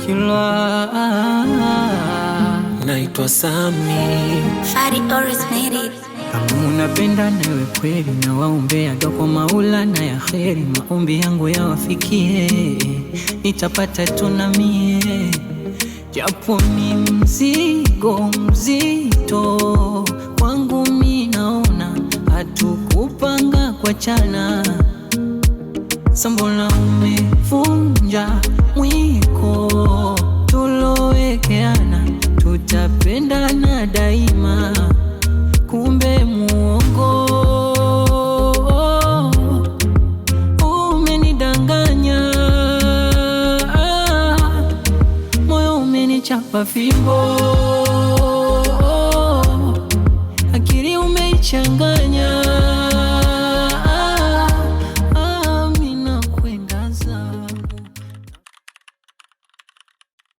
Kilwa naitwa Sami. Fari always made it. Kama unapenda nawe kweli, na waombea dua kwa Maula na ya kheri, maombi yangu yawafikie, nitapata tu na mie, japo ni mzigo mzito kwangu. Mimi naona hatukupanga kuachana, mbona umevunja mwiko tulowekeana, tutapendana daima, kumbe muongo. Umenidanganya, moyo umenichapa fimbo.